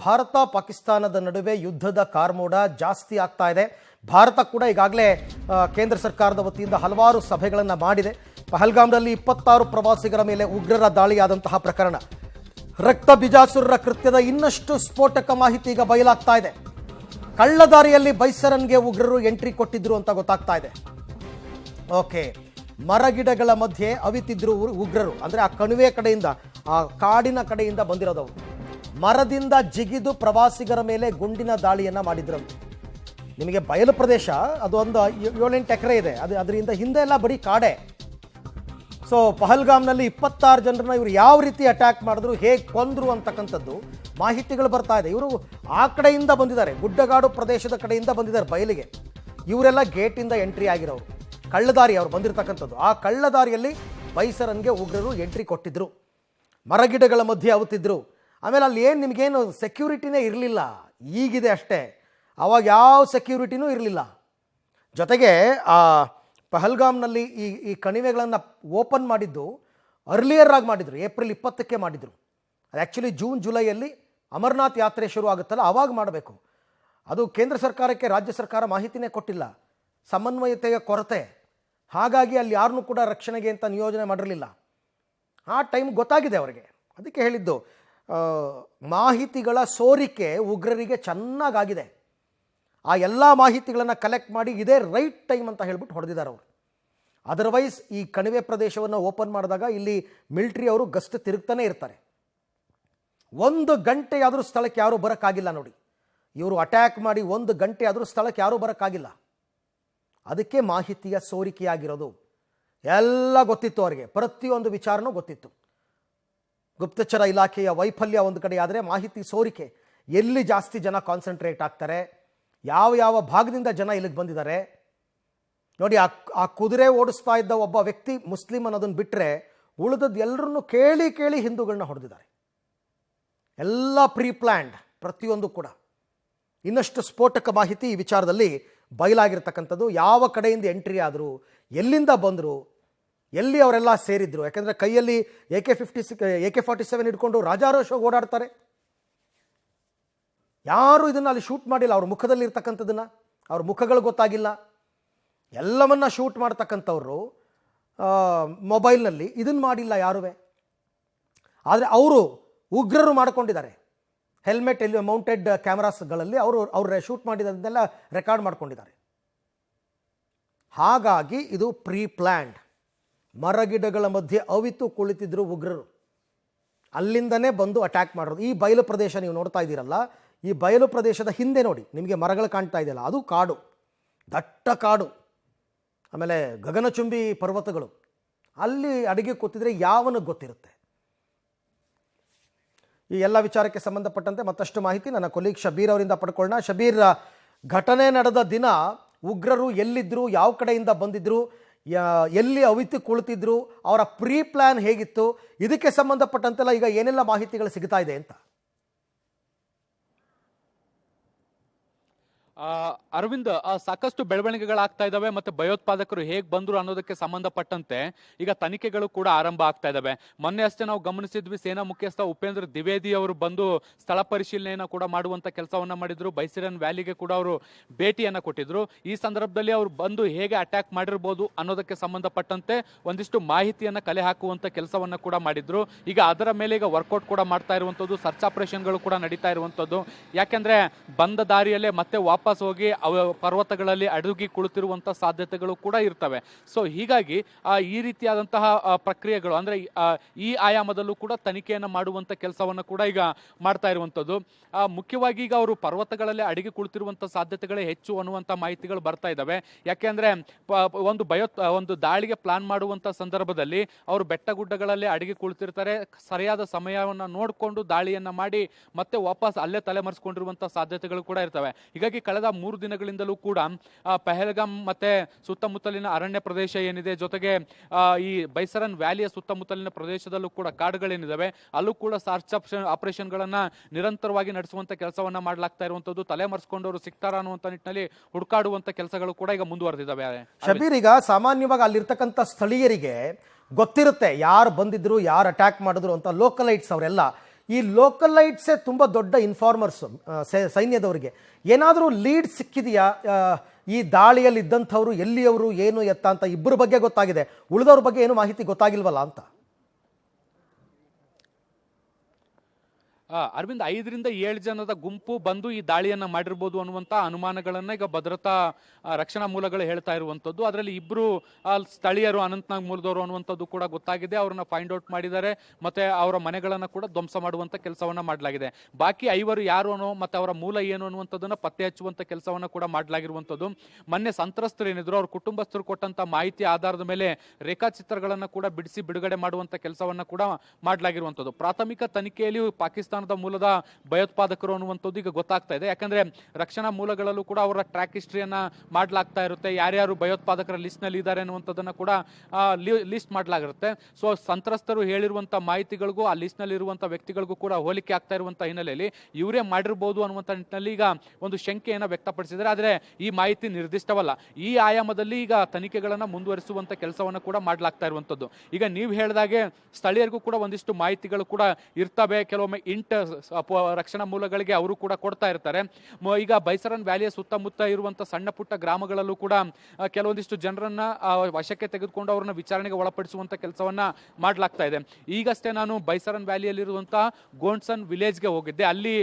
ಭಾರತ ಪಾಕಿಸ್ತಾನದ ನಡುವೆ ಯುದ್ಧದ ಕಾರ್ಮೋಡ ಜಾಸ್ತಿ ಆಗ್ತಾ ಇದೆ. ಭಾರತ ಕೂಡ ಈಗಾಗಲೇ ಕೇಂದ್ರ ಸರ್ಕಾರದ ವತಿಯಿಂದ ಹಲವಾರು ಸಭೆಗಳನ್ನು ಮಾಡಿದೆ. ಪಹಲ್ಗಾಮ್ನಲ್ಲಿ 26 ಪ್ರವಾಸಿಗರ ಮೇಲೆ ಉಗ್ರರ ದಾಳಿಯಾದಂತಹ ಪ್ರಕರಣ, ರಕ್ತ ಬಿಜಾಸುರರ ಕೃತ್ಯದ ಇನ್ನಷ್ಟು ಸ್ಫೋಟಕ ಮಾಹಿತಿ ಈಗ ಬಯಲಾಗ್ತಾ ಇದೆ. ಕಳ್ಳದಾರಿಯಲ್ಲಿ ಬೈಸರನ್ಗೆ ಉಗ್ರರು ಎಂಟ್ರಿ ಕೊಟ್ಟಿದ್ರು ಅಂತ ಗೊತ್ತಾಗ್ತಾ ಇದೆ. ಓಕೆ, ಮರಗಿಡಗಳ ಮಧ್ಯೆ ಅವಿತಿದ್ರು ಉಗ್ರರು, ಅಂದರೆ ಆ ಕಣಿವೆ ಕಡೆಯಿಂದ, ಆ ಕಾಡಿನ ಕಡೆಯಿಂದ ಬಂದಿರೋದವರು. ಮರದಿಂದ ಜಿಗಿದು ಪ್ರವಾಸಿಗರ ಮೇಲೆ ಗುಂಡಿನ ದಾಳಿಯನ್ನು ಮಾಡಿದ್ರಂತೆ. ನಿಮಗೆ ಬಯಲು ಪ್ರದೇಶ, ಅದು ಒಂದು 7-8 ಎಕರೆ ಇದೆ, ಅದರಿಂದ ಹಿಂದೆ ಎಲ್ಲ ಬರೀ ಕಾಡೆ. ಸೊ ಪಹಲ್ಗಾಮ್ನಲ್ಲಿ 26 ಜನರನ್ನ ಇವರು ಯಾವ ರೀತಿ ಅಟ್ಯಾಕ್ ಮಾಡಿದ್ರು, ಹೇಗೆ ಕೊಂದ್ರು ಅಂತಕ್ಕಂಥದ್ದು ಮಾಹಿತಿಗಳು ಬರ್ತಾ ಇದೆ. ಇವರು ಆ ಕಡೆಯಿಂದ ಬಂದಿದ್ದಾರೆ, ಗುಡ್ಡಗಾಡು ಪ್ರದೇಶದ ಕಡೆಯಿಂದ ಬಂದಿದ್ದಾರೆ ಬಯಲಿಗೆ. ಇವರೆಲ್ಲ ಗೇಟಿಂದ ಎಂಟ್ರಿ ಆಗಿರೋರು, ಕಳ್ಳದಾರಿ ಅವರು ಬಂದಿರತಕ್ಕಂಥದ್ದು. ಆ ಕಳ್ಳದಾರಿಯಲ್ಲಿ ಬೈಸರನ್ಗೆ ಉಗ್ರರು ಎಂಟ್ರಿ ಕೊಟ್ಟಿದ್ರು, ಮರಗಿಡಗಳ ಮಧ್ಯೆ ಅವುತ್ತಿದ್ರು. ಆಮೇಲೆ ಅಲ್ಲಿ ಏನು ನಿಮಗೇನು ಸೆಕ್ಯೂರಿಟಿನೇ ಇರಲಿಲ್ಲ, ಈಗಿದೆ ಅಷ್ಟೇ. ಆವಾಗ ಯಾವ ಸೆಕ್ಯೂರಿಟಿನೂ ಇರಲಿಲ್ಲ. ಜೊತೆಗೆ ಆ ಪಹಲ್ಗಾಮ್ನಲ್ಲಿ ಈ ಕಣಿವೆಗಳನ್ನು ಓಪನ್ ಮಾಡಿದ್ದು ಅರ್ಲಿಯರ್ ಆಗಿ ಮಾಡಿದರು, ಏಪ್ರಿಲ್ 20ಕ್ಕೆ ಮಾಡಿದರು. ಅದು ಆ್ಯಕ್ಚುಲಿ ಜೂನ್ ಜುಲೈಯಲ್ಲಿ ಅಮರನಾಥ್ ಯಾತ್ರೆ ಶುರು ಆಗುತ್ತಲ್ಲ, ಆವಾಗ ಮಾಡಬೇಕು. ಅದು ಕೇಂದ್ರ ಸರ್ಕಾರಕ್ಕೆ ರಾಜ್ಯ ಸರ್ಕಾರ ಮಾಹಿತಿನೇ ಕೊಟ್ಟಿಲ್ಲ, ಸಮನ್ವಯತೆಯ ಕೊರತೆ. ಹಾಗಾಗಿ ಅಲ್ಲಿ ಯಾರನ್ನೂ ಕೂಡ ರಕ್ಷಣೆಗೆ ಅಂತ ನಿಯೋಜನೆ ಮಾಡಿರಲಿಲ್ಲ. ಆ ಟೈಮ್ ಗೊತ್ತಾಗಿದೆ ಅವರಿಗೆ. ಅದಕ್ಕೆ ಹೇಳಿದ್ದು, ಮಾಹಿತಿಗಳ ಸೋರಿಕೆ ಉಗ್ರರಿಗೆ ಚೆನ್ನಾಗಾಗಿದೆ. ಆ ಎಲ್ಲ ಮಾಹಿತಿಗಳನ್ನು ಕಲೆಕ್ಟ್ ಮಾಡಿ ಇದೇ ರೈಟ್ ಟೈಮ್ ಅಂತ ಹೇಳ್ಬಿಟ್ಟು ಹೊಡೆದಿದ್ದಾರೆ ಅವರು. ಅದರ್ವೈಸ್ ಈ ಕಣಿವೆ ಪ್ರದೇಶವನ್ನು ಓಪನ್ ಮಾಡಿದಾಗ ಇಲ್ಲಿ ಮಿಲಿಟ್ರಿ ಅವರು ಗಸ್ಟ್ ತಿರುಗ್ತಾನೆ ಇರ್ತಾರೆ. 1 ಗಂಟೆ ಆದರೂ ಸ್ಥಳಕ್ಕೆ ಯಾರೂ ಬರೋಕ್ಕಾಗಿಲ್ಲ ನೋಡಿ. ಇವರು ಅಟ್ಯಾಕ್ ಮಾಡಿ 1 ಗಂಟೆ ಆದರೂ ಸ್ಥಳಕ್ಕೆ ಯಾರೂ ಬರೋಕ್ಕಾಗಿಲ್ಲ. ಅದಕ್ಕೆ ಮಾಹಿತಿಯ ಸೋರಿಕೆಯಾಗಿರೋದು. ಎಲ್ಲ ಗೊತ್ತಿತ್ತು ಅವರಿಗೆ, ಪ್ರತಿಯೊಂದು ವಿಚಾರನೂ ಗೊತ್ತಿತ್ತು. ಗುಪ್ತಚರ ಇಲಾಖೆಯ ವೈಫಲ್ಯ ಒಂದು ಕಡೆ ಆದರೆ, ಮಾಹಿತಿ ಸೋರಿಕೆ, ಎಲ್ಲಿ ಜಾಸ್ತಿ ಜನ ಕಾನ್ಸಂಟ್ರೇಟ್ ಆಗ್ತಾರೆ, ಯಾವ ಭಾಗದಿಂದ ಜನ ಇಲ್ಲಿಗೆ ಬಂದಿದ್ದಾರೆ ನೋಡಿ. ಆ ಕುದುರೆ ಓಡಿಸ್ತಾ ಇದ್ದ ಒಬ್ಬ ವ್ಯಕ್ತಿ ಮುಸ್ಲಿಂ ಅನ್ನೋದನ್ನು ಬಿಟ್ಟರೆ ಉಳಿದದ್ದು ಎಲ್ಲರನ್ನೂ ಕೇಳಿ ಹಿಂದೂಗಳನ್ನ ಹೊಡೆದಿದ್ದಾರೆ. ಎಲ್ಲ ಪ್ರೀ ಪ್ಲ್ಯಾಂಡ್, ಪ್ರತಿಯೊಂದು ಕೂಡ. ಇನ್ನಷ್ಟು ಸ್ಫೋಟಕ ಮಾಹಿತಿ ಈ ವಿಚಾರದಲ್ಲಿ ಬಯಲಾಗಿರ್ತಕ್ಕಂಥದ್ದು. ಯಾವ ಕಡೆಯಿಂದ ಎಂಟ್ರಿ ಆದರು, ಎಲ್ಲಿಂದ ಬಂದರು, ಎಲ್ಲಿ ಅವರೆಲ್ಲ ಸೇರಿದ್ರು. ಯಾಕೆಂದರೆ ಕೈಯಲ್ಲಿ AK-47 ಹಿಡ್ಕೊಂಡು ರಾಜಾರೋಷ ಓಡಾಡ್ತಾರೆ. ಯಾರು ಇದನ್ನು ಅಲ್ಲಿ ಶೂಟ್ ಮಾಡಿಲ್ಲ, ಅವ್ರ ಮುಖದಲ್ಲಿ ಇರ್ತಕ್ಕಂಥದ್ದನ್ನು, ಅವ್ರ ಮುಖಗಳು ಗೊತ್ತಾಗಿಲ್ಲ. ಎಲ್ಲವನ್ನ ಶೂಟ್ ಮಾಡ್ತಕ್ಕಂಥವ್ರು ಮೊಬೈಲ್ನಲ್ಲಿ ಇದನ್ನು ಮಾಡಿಲ್ಲ ಯಾರೂ. ಆದರೆ ಅವರು ಉಗ್ರರು ಮಾಡಿಕೊಂಡಿದ್ದಾರೆ. ಹೆಲ್ಮೆಟ್ ಮೌಂಟೆಡ್ ಕ್ಯಾಮ್ರಾಸ್ಗಳಲ್ಲಿ ಅವರು ಶೂಟ್ ಮಾಡಿದ್ದನ್ನೆಲ್ಲ ರೆಕಾರ್ಡ್ ಮಾಡ್ಕೊಂಡಿದ್ದಾರೆ. ಹಾಗಾಗಿ ಇದು ಪ್ರೀ ಪ್ಲ್ಯಾಂಡ್. ಮರಗಿಡಗಳ ಮಧ್ಯೆ ಅವಿತು ಕುಳಿತಿದ್ರು ಉಗ್ರರು, ಅಲ್ಲಿಂದನೇ ಬಂದು ಅಟ್ಯಾಕ್ ಮಾಡೋದು. ಈ ಬಯಲು ಪ್ರದೇಶ ನೀವು ನೋಡ್ತಾ ಇದ್ದೀರಲ್ಲ, ಈ ಬಯಲು ಪ್ರದೇಶದ ಹಿಂದೆ ನೋಡಿ, ನಿಮಗೆ ಮರಗಳು ಕಾಣ್ತಾ ಇದೆಯಲ್ಲ, ಅದು ಕಾಡು, ದಟ್ಟ ಕಾಡು. ಆಮೇಲೆ ಗಗನಚುಂಬಿ ಪರ್ವತಗಳು. ಅಲ್ಲಿ ಅಡಿಗೆ ಕೂತಿದ್ರೆ ಯಾವನಿಗೆ ಗೊತ್ತಿರುತ್ತೆ. ಈ ಎಲ್ಲ ವಿಚಾರಕ್ಕೆ ಸಂಬಂಧಪಟ್ಟಂತೆ ಮತ್ತಷ್ಟು ಮಾಹಿತಿ ನನ್ನ ಕೊಲೀಗ್ ಶಬೀರ್ ಅವರಿಂದ ಪಡ್ಕೊಳ್ಳೋಣ. ಶಬೀರ್, ಘಟನೆ ನಡೆದ ದಿನ ಉಗ್ರರು ಎಲ್ಲಿದ್ದರು, ಯಾವ ಕಡೆಯಿಂದ ಬಂದಿದ್ರು, ಎಲ್ಲಿ ಅವಿತು ಕುಳಿತಿದ್ರು, ಅವರ ಪ್ರೀ ಪ್ಲ್ಯಾನ್ ಹೇಗಿತ್ತು, ಇದಕ್ಕೆ ಸಂಬಂಧಪಟ್ಟಂತೆಲ್ಲ ಈಗ ಏನೆಲ್ಲ ಮಾಹಿತಿಗಳು ಸಿಗ್ತಾ ಇದೆ ಅಂತ? ಅರವಿಂದ್, ಸಾಕಷ್ಟು ಬೆಳವಣಿಗೆಗಳಾಗ್ತಾ ಇದಾವೆ. ಮತ್ತೆ ಭಯೋತ್ಪಾದಕರು ಹೇಗೆ ಬಂದ್ರು ಅನ್ನೋದಕ್ಕೆ ಸಂಬಂಧಪಟ್ಟಂತೆ ಈಗ ತನಿಖೆಗಳು ಕೂಡ ಆರಂಭ ಆಗ್ತಾ ಇದಾವೆ. ಮೊನ್ನೆ ಅಷ್ಟೇ ನಾವು ಗಮನಿಸಿದ್ವಿ, ಸೇನಾ ಮುಖ್ಯಸ್ಥ ಉಪೇಂದ್ರ ದ್ವಿವೇದಿ ಅವರು ಬಂದು ಸ್ಥಳ ಪರಿಶೀಲನೆಯನ್ನ ಕೂಡ ಮಾಡುವಂತ ಕೆಲಸವನ್ನ ಮಾಡಿದ್ರು. ಬೈಸಿರನ್ ವ್ಯಾಲಿಗೆ ಕೂಡ ಅವರು ಭೇಟಿಯನ್ನ ಕೊಟ್ಟಿದ್ರು. ಈ ಸಂದರ್ಭದಲ್ಲಿ ಅವರು ಬಂದು ಹೇಗೆ ಅಟ್ಯಾಕ್ ಮಾಡಿರ್ಬೋದು ಅನ್ನೋದಕ್ಕೆ ಸಂಬಂಧಪಟ್ಟಂತೆ ಒಂದಿಷ್ಟು ಮಾಹಿತಿಯನ್ನ ಕಲೆ ಹಾಕುವಂತ ಕೆಲಸವನ್ನ ಕೂಡ ಮಾಡಿದ್ರು. ಈಗ ಅದರ ಮೇಲೆ ಈಗ ವರ್ಕೌಟ್ ಕೂಡ ಮಾಡ್ತಾ ಇರುವಂತದ್ದು, ಸರ್ಚ್ ಆಪರೇಷನ್ಗಳು ಕೂಡ ನಡೀತಾ ಇರುವಂತದ್ದು. ಯಾಕೆಂದ್ರೆ ಬಂದ ದಾರಿಯಲ್ಲೇ ಮತ್ತೆ ವಾಪಸ್ ಹೋಗಿ ಪರ್ವತಗಳಲ್ಲಿ ಅಡುಗಿ ಕುಳಿತಿರುವಂತಹ ಸಾಧ್ಯತೆಗಳು ಕೂಡ ಇರ್ತವೆ. ಸೊ ಹೀಗಾಗಿ ಈ ರೀತಿಯಾದಂತಹ ಪ್ರಕ್ರಿಯೆಗಳು, ಅಂದ್ರೆ ಈ ಆಯಾಮದಲ್ಲೂ ಕೂಡ ತನಿಖೆಯನ್ನ ಮಾಡುವಂತ ಕೆಲಸವನ್ನ ಕೂಡ ಈಗ ಮಾಡ್ತಾ ಇರುವಂತದ್ದು. ಮುಖ್ಯವಾಗಿ ಈಗ ಅವರು ಪರ್ವತಗಳಲ್ಲಿ ಅಡಿಗೆ ಕುಳಿತಿರುವಂತಹ ಸಾಧ್ಯತೆಗಳೇ ಹೆಚ್ಚು ಅನ್ನುವಂತ ಮಾಹಿತಿಗಳು ಬರ್ತಾ ಇದಾವೆ. ಯಾಕೆಂದ್ರೆ ಒಂದು ದಾಳಿಗೆ ಪ್ಲಾನ್ ಮಾಡುವಂತ ಸಂದರ್ಭದಲ್ಲಿ ಅವರು ಬೆಟ್ಟ ಗುಡ್ಡಗಳಲ್ಲಿ ಅಡಿಗೆ ಕುಳಿತಿರ್ತಾರೆ. ಸರಿಯಾದ ಸಮಯವನ್ನ ನೋಡಿಕೊಂಡು ದಾಳಿಯನ್ನ ಮಾಡಿ ಮತ್ತೆ ವಾಪಸ್ ಅಲ್ಲೇ ತಲೆಮರೆಸಿಕೊಂಡಿರುವಂತಹ ಸಾಧ್ಯತೆಗಳು ಕೂಡ ಇರ್ತವೆ. ಹೀಗಾಗಿ ಕಳೆದ 3 ದಿನಗಳಿಂದಲೂ ಕೂಡ ಪಹಲ್ಗಾಮ್ ಮತ್ತೆ ಸುತ್ತಮುತ್ತಲಿನ ಅರಣ್ಯ ಪ್ರದೇಶ ಏನಿದೆ, ಜೊತೆಗೆ ಈ ಬೈಸರನ್ ವ್ಯಾಲಿಯ ಸುತ್ತಮುತ್ತಲಿನ ಪ್ರದೇಶದಲ್ಲೂ ಕೂಡ ಕಾಡುಗಳೇನಿದಾವೆ, ಅಲ್ಲೂ ಕೂಡ ಸರ್ಚ್ ಆಪರೇಷನ್ ಗಳನ್ನ ನಿರಂತರವಾಗಿ ನಡೆಸುವಂತ ಕೆಲಸವನ್ನ ಮಾಡಲಾಗ್ತಾ ಇರುವಂತದ್ದು. ತಲೆಮರೆಸಿಕೊಂಡವರು ಸಿಗ್ತಾರ ಅನ್ನುವಂತ ನಿಟ್ಟಿನಲ್ಲಿ ಹುಡುಕಾಡುವಂತ ಕೆಲಸಗಳು ಕೂಡ ಈಗ ಮುಂದುವರೆದಿದ್ದಾವೆ. ಶಬೀರ್, ಈಗ ಸಾಮಾನ್ಯವಾಗಿ ಅಲ್ಲಿರ್ತಕ್ಕಂಥ ಸ್ಥಳೀಯರಿಗೆ ಗೊತ್ತಿರುತ್ತೆ ಯಾರು ಬಂದಿದ್ರು, ಯಾರು ಅಟ್ಯಾಕ್ ಮಾಡಿದ್ರು ಅಂತ. ಲೋಕಲೈಟ್ಸ್ ಅವರೆಲ್ಲ ಈ ಲೋಕಲೈಟ್ಸೇ ತುಂಬ ದೊಡ್ಡ ಇನ್ಫಾರ್ಮರ್ಸ್ ಸೈನ್ಯದವರಿಗೆ. ಏನಾದರೂ ಲೀಡ್ ಸಿಕ್ಕಿದೆಯಾ? ಈ ದಾಳಿಯಲ್ಲಿ ಇದ್ದಂಥವ್ರು ಎಲ್ಲಿಯವರು, ಏನು ಎತ್ತ ಅಂತ ಇಬ್ಬರ ಬಗ್ಗೆ ಗೊತ್ತಾಗಿದೆ, ಉಳಿದವ್ರ ಬಗ್ಗೆ ಏನು ಮಾಹಿತಿ ಗೊತ್ತಾಗಿಲ್ವಲ್ಲ ಅಂತ. ಅರವಿಂದ್, 5ರಿಂದ 7 ಜನದ ಗುಂಪು ಬಂದು ಈ ದಾಳಿಯನ್ನ ಮಾಡಿರ್ಬೋದು ಅನ್ನುವಂತ ಅನುಮಾನಗಳನ್ನ ಈಗ ಭದ್ರತಾ ರಕ್ಷಣಾ ಮೂಲಗಳು ಹೇಳ್ತಾ ಇರುವಂತದ್ದು. ಅದರಲ್ಲಿ ಇಬ್ರು ಸ್ಥಳೀಯರು, ಅನಂತನಾಗ್ ಮೂಲದವರು ಅನ್ನುವಂಥದ್ದು ಕೂಡ ಗೊತ್ತಾಗಿದೆ. ಅವ್ರನ್ನ ಫೈಂಡ್ ಔಟ್ ಮಾಡಿದ್ದಾರೆ, ಮತ್ತೆ ಅವರ ಮನೆಗಳನ್ನ ಕೂಡ ಧ್ವಂಸ ಮಾಡುವಂತ ಕೆಲಸವನ್ನ ಮಾಡಲಾಗಿದೆ. ಬಾಕಿ 5 ಯಾರು ಅನ್ನೋ ಮತ್ತೆ ಅವರ ಮೂಲ ಏನು ಅನ್ನುವಂಥದ್ದನ್ನ ಪತ್ತೆ ಹಚ್ಚುವಂತ ಕೆಲಸವನ್ನ ಕೂಡ ಮಾಡಲಾಗಿರುವಂತದ್ದು. ಮೊನ್ನೆ ಸಂತ್ರಸ್ತರು ಏನಿದ್ರು, ಅವ್ರ ಕುಟುಂಬಸ್ಥರು ಕೊಟ್ಟಂತ ಮಾಹಿತಿ ಆಧಾರದ ಮೇಲೆ ರೇಖಾಚಿತ್ರಗಳನ್ನ ಕೂಡ ಬಿಡಿಸಿ ಬಿಡುಗಡೆ ಮಾಡುವಂತ ಕೆಲಸವನ್ನ ಕೂಡ ಮಾಡಲಾಗಿರುವಂತದ್ದು. ಪ್ರಾಥಮಿಕ ತನಿಖೆಯಲ್ಲಿ ಪಾಕಿಸ್ತಾನದ ಮೂಲದ ಭಯೋತ್ಪಾದಕರು ಅನ್ನುವಂಥದ್ದು ಈಗ ಗೊತ್ತಾಗ್ತಾ ಇದೆ. ಯಾಕಂದ್ರೆ ರಕ್ಷಣಾ ಮೂಲಗಳಲ್ಲೂ ಕೂಡ ಅವರ ಟ್ರ್ಯಾಕ್ ಹಿಸ್ಟ್ರಿಯನ್ನ ಮಾಡ್ಲಾಗ್ತಾ ಇರುತ್ತೆ. ಯಾರ್ಯಾರು ಭಯೋತ್ಪಾದಕರ ಲಿಸ್ಟ್ ನಲ್ಲಿ ಇದ್ದಾರೆ ಅನ್ನುವಂಥದ್ದನ್ನ ಕೂಡ ಲಿಸ್ಟ್ ಮಾಡ್ಲಾಗಿರುತ್ತೆ. ಸೊ ಸಂತ್ರಸ್ತರು ಹೇಳಿರುವಂತ ಮಾಹಿತಿಗಳಿಗೂ ಆ ಲಿಸ್ಟ್ ನಲ್ಲಿ ಇರುವಂತ ವ್ಯಕ್ತಿಗಳಿಗೂ ಕೂಡ ಹೋಲಿಕೆ ಆಗ್ತಾ ಇರುವಂತ ಹಿನ್ನೆಲೆಯಲ್ಲಿ ಇವರೇ ಮಾಡಿರಬಹುದು ಅನ್ನುವಂತ ನಿಟ್ಟಿನಲ್ಲಿ ಈಗ ಒಂದು ಶಂಕೆಯನ್ನ ವ್ಯಕ್ತಪಡಿಸಿದ್ದಾರೆ. ಆದ್ರೆ ಈ ಮಾಹಿತಿ ನಿರ್ದಿಷ್ಟವಲ್ಲ. ಈ ಆಯಾಮದಲ್ಲಿ ಈಗ ತನಿಖೆಗಳನ್ನ ಮುಂದುವರಿಸುವಂತ ಕೆಲಸವನ್ನ ಕೂಡ ಮಾಡ್ಲಾಗ್ತಾ ಇರುವಂತದ್ದು. ಈಗ ನೀವು ಹೇಳಿದಾಗೆ ಸ್ಥಳೀಯರಿಗೂ ಕೂಡ ಒಂದಿಷ್ಟು ಮಾಹಿತಿಗಳು ಕೂಡ ಇರ್ತವೆ. ಕೆಲವೊಮ್ಮೆ ರಕ್ಷಣಾ ಮೂಲಗಳಿಗೆ ಅವರು ಕೂಡ ಕೊಡ್ತಾ ಇರ್ತಾರೆ. ಈಗ ಬೈಸರನ್ ವ್ಯಾಲಿಯ ಸುತ್ತಮುತ್ತ ಇರುವಂತಹ ಸಣ್ಣ ಪುಟ್ಟ ಗ್ರಾಮಗಳಲ್ಲೂ ಕೂಡ ಕೆಲವೊಂದಿಷ್ಟು ಜನರನ್ನ ವಶಕ್ಕೆ ತೆಗೆದುಕೊಂಡು ಅವರನ್ನ ವಿಚಾರಣೆಗೆ ಒಳಪಡಿಸುವಂತ ಕೆಲಸವನ್ನ ಮಾಡಲಾಗ್ತಾ ಇದೆ. ಈಗಷ್ಟೇ ನಾನು ಬೈಸರನ್ ವ್ಯಾಲಿಯಲ್ಲಿರುವಂತಹ ಗೋಂಡ್ಸನ್ ವಿಲೇಜ್ಗೆ ಹೋಗಿದ್ದೆ. ಅಲ್ಲಿ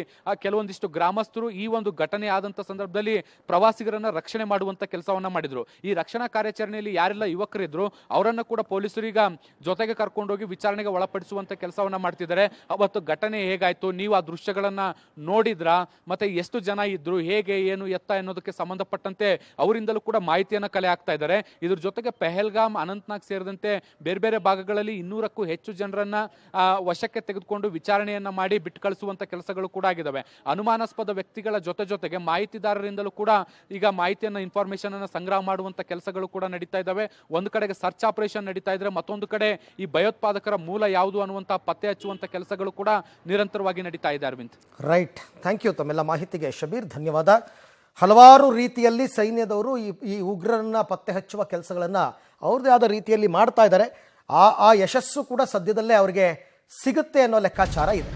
ಕೆಲವೊಂದಿಷ್ಟು ಗ್ರಾಮಸ್ಥರು ಈ ಒಂದು ಘಟನೆ ಆದಂತ ಸಂದರ್ಭದಲ್ಲಿ ಪ್ರವಾಸಿಗರನ್ನ ರಕ್ಷಣೆ ಮಾಡುವಂತ ಕೆಲಸವನ್ನ ಮಾಡಿದ್ರು. ಈ ರಕ್ಷಣಾ ಕಾರ್ಯಾಚರಣೆಯಲ್ಲಿ ಯಾರೆಲ್ಲ ಯುವಕರಿದ್ರು ಅವರನ್ನ ಕೂಡ ಪೊಲೀಸರು ಈಗ ಜೊತೆಗೆ ಕರ್ಕೊಂಡೋಗಿ ವಿಚಾರಣೆಗೆ ಒಳಪಡಿಸುವಂತ ಕೆಲಸವನ್ನ ಮಾಡ್ತಿದ್ದಾರೆ. ಅವತ್ತು ಘಟನೆ ಹೇಗಾಯ್ತು, ನೀವು ಆ ದೃಶ್ಯಗಳನ್ನ ನೋಡಿದ್ರ, ಮತ್ತೆ ಎಷ್ಟು ಜನ ಇದ್ರು, ಹೇಗೆ ಏನು ಎತ್ತ ಅನ್ನೋದಕ್ಕೆ ಸಂಬಂಧಪಟ್ಟಂತೆ ಅವರಿಂದಲೂ ಕೂಡ ಮಾಹಿತಿಯನ್ನ ಕಲೆ ಹಾಕ್ತಾ ಇದ್ದಾರೆ. ಇದ್ರ ಜೊತೆಗೆ ಪೆಹಲ್ಗಾಮ್, ಅನಂತನಾಗ್ ಸೇರಿದಂತೆ ಬೇರೆ ಬೇರೆ ಭಾಗಗಳಲ್ಲಿ 200ಕ್ಕೂ ಹೆಚ್ಚು ಜನರನ್ನ ವಶಕ್ಕೆ ತೆಗೆದುಕೊಂಡು ವಿಚಾರಣೆಯನ್ನ ಮಾಡಿ ಬಿಟ್ಟು ಕಳಿಸುವಂತ ಕೆಲಸಗಳು ಕೂಡ ಆಗಿದ್ದಾವೆ. ಅನುಮಾನಾಸ್ಪದ ವ್ಯಕ್ತಿಗಳ ಜೊತೆಗೆ ಮಾಹಿತಿದಾರರಿಂದಲೂ ಕೂಡ ಈಗ ಮಾಹಿತಿಯನ್ನ, ಇನ್ಫಾರ್ಮೇಶನ್ ಅನ್ನ ಸಂಗ್ರಹ ಮಾಡುವಂತ ಕೆಲಸಗಳು ಕೂಡ ನಡೀತಾ ಇದ್ದಾವೆ. ಒಂದು ಕಡೆಗೆ ಸರ್ಚ್ ಆಪರೇಷನ್ ನಡೀತಾ ಇದ್ರೆ, ಮತ್ತೊಂದು ಕಡೆ ಈ ಭಯೋತ್ಪಾದಕರ ಮೂಲ ಯಾವುದು ಅನ್ನುವಂತ ಪತ್ತೆ ಹಚ್ಚುವಂತ ಕೆಲಸಗಳು ಕೂಡ ನಿರಂತರವಾಗಿ ನಡೀತಾ ಇದೆ. ಅರವಿಂದ್, ರೈಟ್, ಥ್ಯಾಂಕ್ ಯು ತಮ್ಮೆಲ್ಲ ಮಾಹಿತಿಗೆ ಶಬೀರ್, ಧನ್ಯವಾದ. ಹಲವಾರು ರೀತಿಯಲ್ಲಿ ಸೈನ್ಯದವರು ಈ ಉಗ್ರರನ್ನ ಪತ್ತೆ ಹಚ್ಚುವ ಕೆಲಸಗಳನ್ನು ಅವ್ರದ್ದೇ ಆದ ರೀತಿಯಲ್ಲಿ ಮಾಡ್ತಾ ಇದ್ದಾರೆ. ಆ ಯಶಸ್ಸು ಕೂಡ ಸದ್ಯದಲ್ಲೇ ಅವರಿಗೆ ಸಿಗುತ್ತೆ ಅನ್ನೋ ಲೆಕ್ಕಾಚಾರ ಇದೆ.